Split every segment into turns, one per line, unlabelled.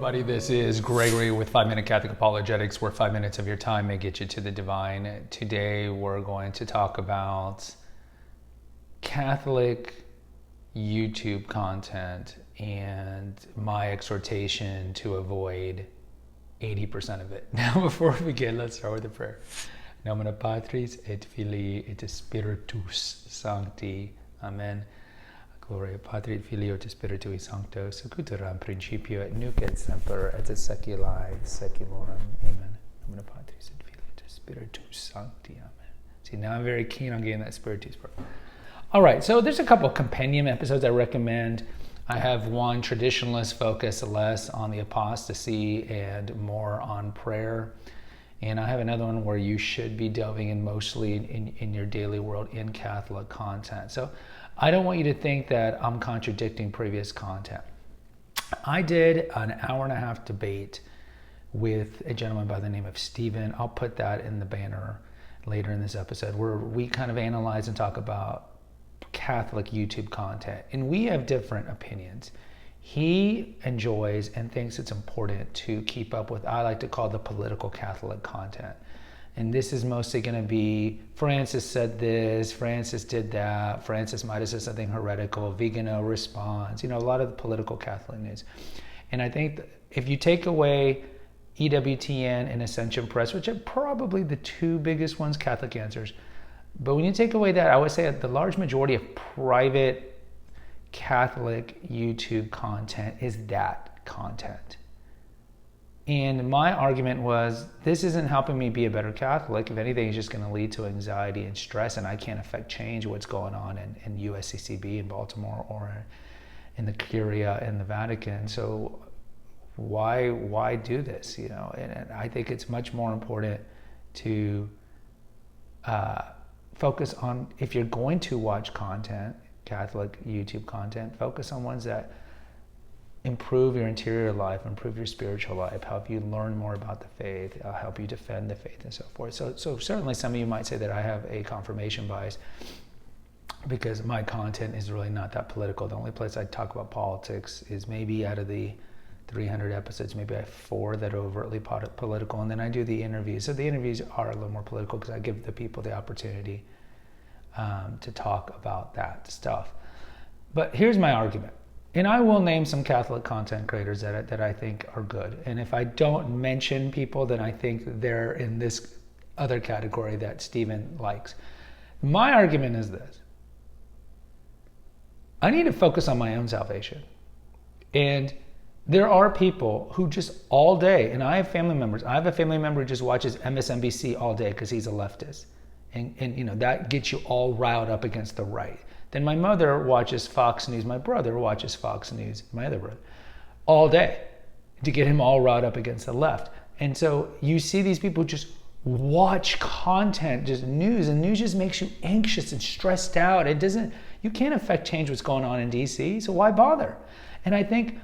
everybody. This is Gregory with 5 Minute Catholic Apologetics, where 5 minutes of your time may get you to the divine. Today, we're going to talk about Catholic YouTube content and my exhortation to avoid 80% of it. Now, before we begin, let's start with a prayer. Nomine Patris et Filii et Spiritus Sancti. Amen. Gloria Patri et Filio et Spiritui Sancto, secutor in principio et nunc et semper et secula seculorum. Amen. Nomine Patris et Filio et Spiritus Sancti. Amen. See, now I'm very keen on getting that Spiritus part. All right, so there's a couple of compendium episodes I recommend. I have one traditionalist focus, less on the apostasy and more on prayer. And I have another one where you should be delving in mostly in your daily world in Catholic content. So I don't want you to think that I'm contradicting previous content. I did an 1.5-hour debate with a gentleman by the name of Stephen. I'll put that in the banner later in this episode, where we kind of analyze and talk about Catholic YouTube content. And we have different opinions. He enjoys and thinks it's important to keep up with, I like to call, the political Catholic content. And this is mostly going to be, Francis said this, Francis did that, Francis might have said something heretical, Vigano responds, a lot of the political Catholic news. And I think if you take away EWTN and Ascension Press, which are probably the two biggest ones, Catholic Answers, but when you take away that, I would say that the large majority of private Catholic YouTube content is that content. And my argument was, this isn't helping me be a better Catholic. If anything, it's just going to lead to anxiety and stress, and I can't affect change what's going on in USCCB in Baltimore or in the Curia in the Vatican. So why do this? And I think it's much more important to focus on, if you're going to watch content, Catholic YouTube content, focus on ones that improve your interior life, improve your spiritual life, help you learn more about the faith, help you defend the faith, and so forth. So certainly some of you might say that I have a confirmation bias because my content is really not that political. The only place I talk about politics is maybe out of the 300 episodes, maybe I have 4 that are overtly political, and then I do the interviews. So the interviews are a little more political because I give the people the opportunity to talk about that stuff. But here's my argument. And I will name some Catholic content creators that I think are good. And if I don't mention people, then I think they're in this other category that Stephen likes. My argument is this. I need to focus on my own salvation. And there are people who just all day, and I have family members. I have a family member who just watches MSNBC all day because he's a leftist. And that gets you all riled up against the right. Then my mother watches Fox News. My brother watches Fox News, my other brother, all day to get him all riled up against the left. And so you see these people just watch content, just news, and news just makes you anxious and stressed out. You can't affect change what's going on in DC, so why bother? And I think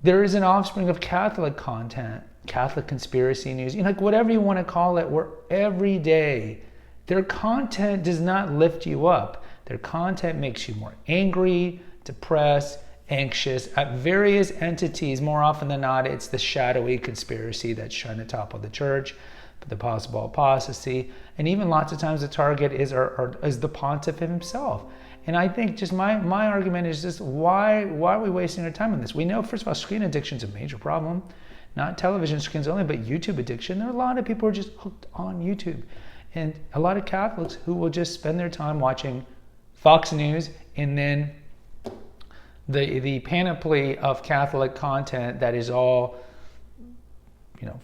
there is an offspring of Catholic content, Catholic conspiracy news, like whatever you want to call it, where every day their content does not lift you up. Their content makes you more angry, depressed, anxious at various entities. More often than not, it's the shadowy conspiracy that's trying to topple the church, the possible apostasy, and even lots of times the target is the pontiff himself. And I think just my argument is just why are we wasting our time on this? We know, first of all, screen addiction is a major problem. Not television screens only, but YouTube addiction. There are a lot of people who are just hooked on YouTube. And a lot of Catholics who will just spend their time watching Fox News, and then the panoply of Catholic content that is all,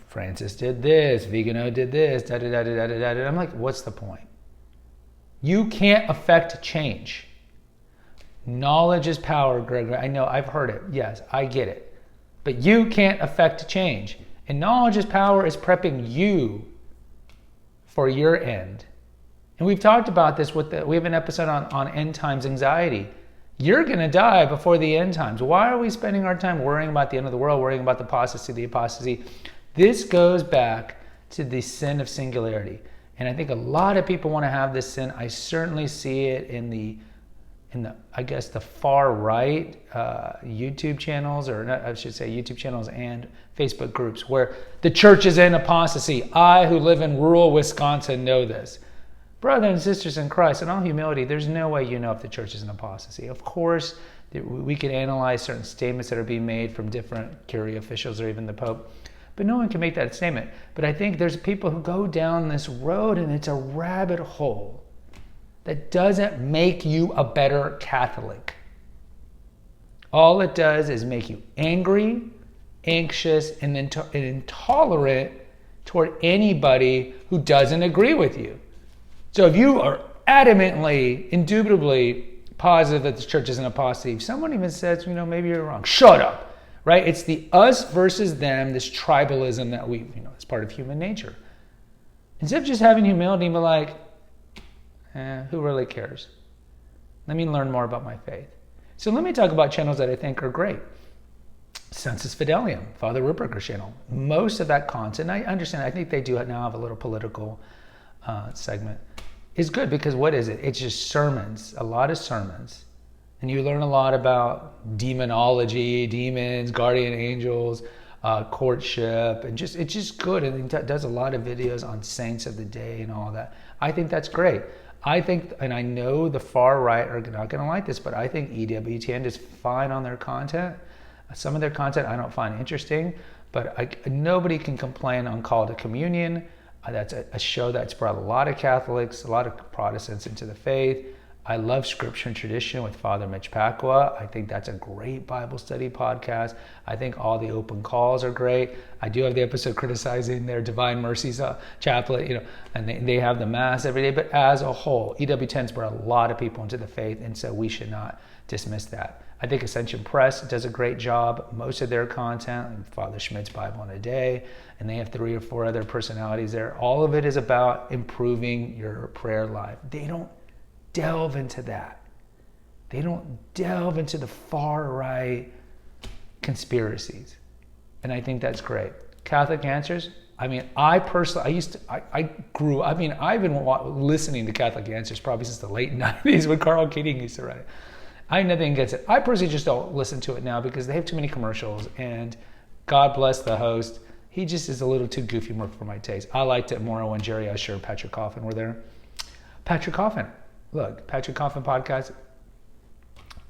Francis did this, Vigano did this, da-da-da-da-da-da-da. I'm like, what's the point? You can't affect change. Knowledge is power, Gregory. I know, I've heard it. Yes, I get it. But you can't affect change. And knowledge is power is prepping you for your end. And we've talked about this we have an episode on end times anxiety. You're going to die before the end times. Why are we spending our time worrying about the end of the world, worrying about the apostasy? This goes back to the sin of singularity. And I think a lot of people want to have this sin. I certainly see it in the in the, I guess, the far right YouTube channels, or not, I should say YouTube channels and Facebook groups, where the church is in apostasy. I, who live in rural Wisconsin, know this. Brothers and sisters in Christ, in all humility, there's no way you know if the church is in apostasy. Of course, we can analyze certain statements that are being made from different Curia officials or even the Pope, but no one can make that statement. But I think there's people who go down this road, and it's a rabbit hole that doesn't make you a better Catholic. All it does is make you angry, anxious, and intolerant toward anybody who doesn't agree with you. So if you are adamantly, indubitably positive that the church is an apostasy, if someone even says, maybe you're wrong, shut up, right? It's the us versus them, this tribalism that we, it's part of human nature. Instead of just having humility and be like, who really cares? Let me learn more about my faith. So let me talk about channels that I think are great. Sensus Fidelium, Father Rupperger's channel. Most of that content, I understand, I think they do now have a little political segment, is good because what is it? It's just sermons, a lot of sermons. And you learn a lot about demonology, demons, guardian angels, courtship, and it's just good. And it does a lot of videos on saints of the day and all that. I think that's great. I think, and I know the far right are not going to like this, but I think EWTN is fine on their content. Some of their content I don't find interesting, but nobody can complain on Call to Communion. That's a show that's brought a lot of Catholics, a lot of Protestants into the faith. I love Scripture and Tradition with Father Mitch Pacwa. I think that's a great Bible study podcast. I think all the open calls are great. I do have the episode criticizing their Divine Mercies chaplet, and they have the Mass every day. But as a whole, EWTN's brought a lot of people into the faith, and so we should not dismiss that. I think Ascension Press does a great job. Most of their content, like Father Schmidt's Bible in a Day, and they have 3 or 4 other personalities there. All of it is about improving your prayer life. They don't delve into that. They don't delve into the far right conspiracies. And I think that's great. Catholic Answers, I've been listening to Catholic Answers probably since the late 90s when Carl Keating used to write it. I have nothing against it. I personally just don't listen to it now because they have too many commercials, and God bless the host. He just is a little too goofy for my taste. I liked it more when Jerry Usher and Patrick Coffin were there. Patrick Coffin podcast,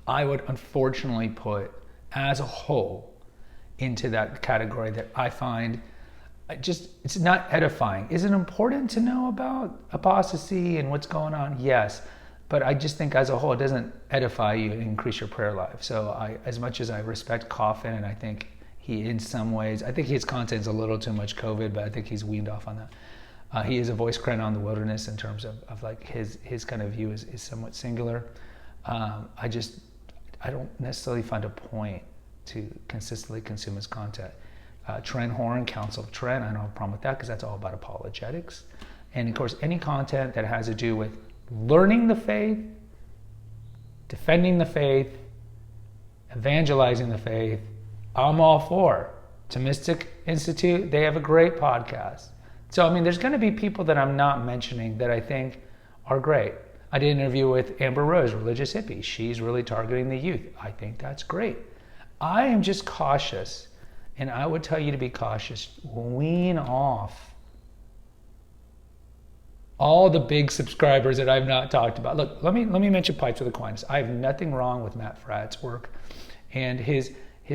I would unfortunately put as a whole into that category that I find it's not edifying. Is it important to know about apostasy and what's going on? Yes. But I just think as a whole, it doesn't edify you and increase your prayer life. So as much as I respect Coffin, and I think he, in some ways, I think his content's a little too much COVID, but I think he's weaned off on that. He is a voice crying on the wilderness in terms of like his kind of view is somewhat singular. I don't necessarily find a point to consistently consume his content. Trent Horn, Council of Trent, I don't have a problem with that because that's all about apologetics. And of course, any content that has to do with learning the faith, defending the faith, evangelizing the faith, I'm all for. Thomistic Institute, they have a great podcast. So, there's going to be people that I'm not mentioning that I think are great. I did an interview with Amber Rose, religious hippie. She's really targeting the youth. I think that's great. I am just cautious, and I would tell you to be cautious. Wean off all the big subscribers that I've not talked about. Look, let me mention Pipes with Aquinas. I have nothing wrong with Matt Fradd's work, and his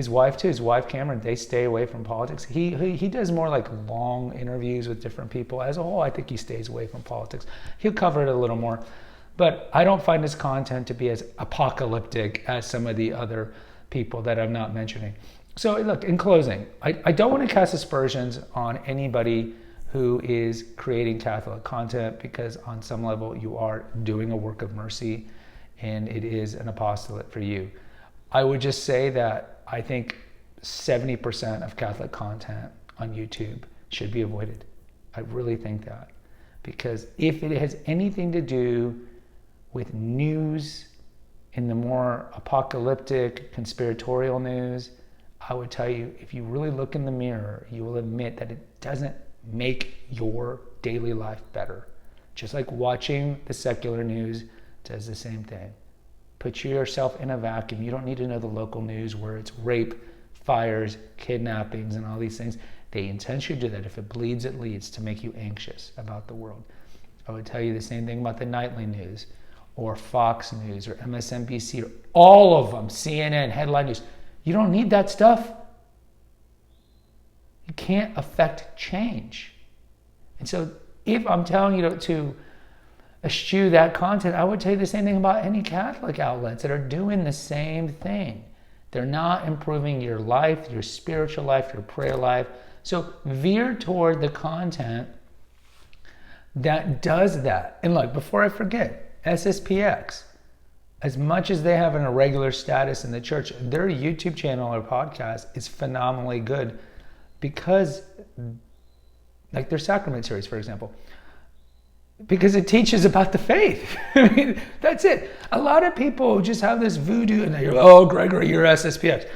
wife too. His wife Cameron. They stay away from politics. He does more like long interviews with different people. As a whole, I think he stays away from politics. He'll cover it a little more, but I don't find his content to be as apocalyptic as some of the other people that I'm not mentioning. So look, in closing, I don't want to cast aspersions on anybody who is creating Catholic content, because on some level you are doing a work of mercy and it is an apostolate for you. I would just say that I think 70% of Catholic content on YouTube should be avoided. I really think that, because if it has anything to do with news in the more apocalyptic, conspiratorial news, I would tell you, if you really look in the mirror, you will admit that it doesn't make your daily life better. Just like watching the secular news does the same thing. Put yourself in a vacuum. You don't need to know the local news where it's rape, fires, kidnappings, and all these things. They intentionally do that. If it bleeds, it leads, to make you anxious about the world. I would tell you the same thing about the nightly news or Fox News or MSNBC or all of them, CNN, headline news. You don't need that stuff. You can't affect change. And so if I'm telling you to eschew that content, I would tell you the same thing about any Catholic outlets that are doing the same thing. They're not improving your life, your spiritual life, your prayer life. So veer toward the content that does that. And look, before I forget, SSPX, as much as they have an irregular status in the church, their YouTube channel or podcast is phenomenally good because, like their sacrament series, for example, because it teaches about the faith. I mean, that's it. A lot of people just have this voodoo and they're, oh, Gregory, you're SSPX.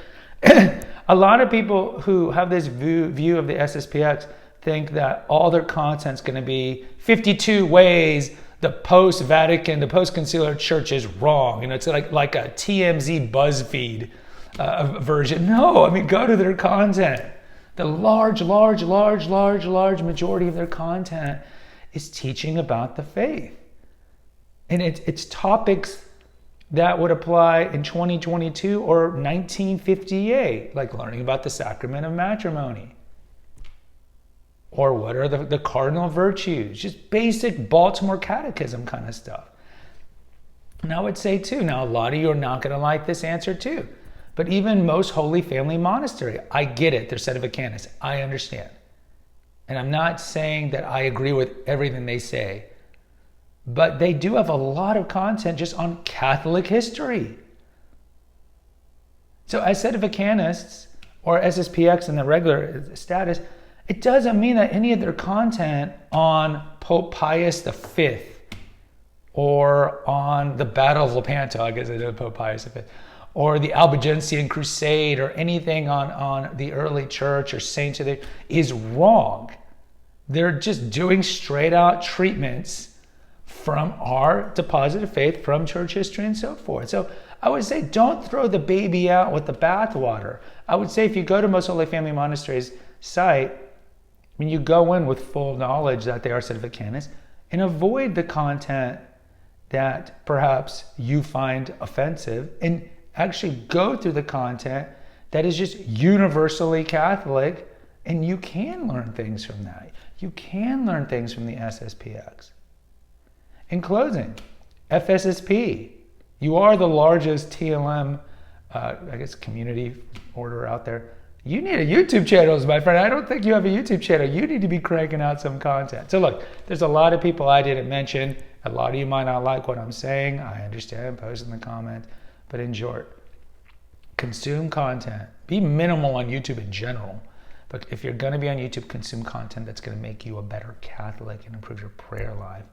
A lot of people who have this view of the SSPX think that all their content's going to be 52 ways the post-Vatican, the post-conciliar church is wrong. It's like a TMZ BuzzFeed version. No, I mean, go to their content. The large majority of their content is teaching about the faith. And it's topics that would apply in 2022 or 1958, like learning about the sacrament of matrimony. Or what are the cardinal virtues? Just basic Baltimore catechism kind of stuff. And I would say too, now a lot of you are not going to like this answer too, but even most Holy Family Monastery, I get it, they're sedevacanists, I understand. And I'm not saying that I agree with everything they say, but they do have a lot of content just on Catholic history. So as sedevacanists or SSPX in the regular status, it doesn't mean that any of their content on Pope Pius V or on the Battle of Lepanto, I guess I did Pope Pius V, or the Albigensian Crusade or anything on the early church or saints is wrong. They're just doing straight out treatments from our deposit of faith, from church history and so forth. So I would say don't throw the baby out with the bathwater. I would say if you go to Most Holy Family Monastery's site, when you go in with full knowledge that they are sedevacanists, and avoid the content that perhaps you find offensive, and actually go through the content that is just universally Catholic, and you can learn things from that. You can learn things from the SSPX. In closing, FSSP, you are the largest TLM, community order out there. You need a YouTube channel, my friend. I don't think you have a YouTube channel. You need to be cranking out some content. So look, there's a lot of people I didn't mention. A lot of you might not like what I'm saying. I understand, post in the comments. But in short, consume content. Be minimal on YouTube in general. But if you're going to be on YouTube, consume content that's going to make you a better Catholic and improve your prayer life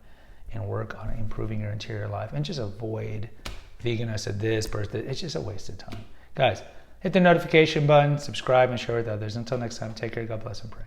and work on improving your interior life. And just avoid veganist at this, birthday. It's just a waste of time. Guys, hit the notification button, subscribe, and share with others. Until next time, take care, God bless, and pray.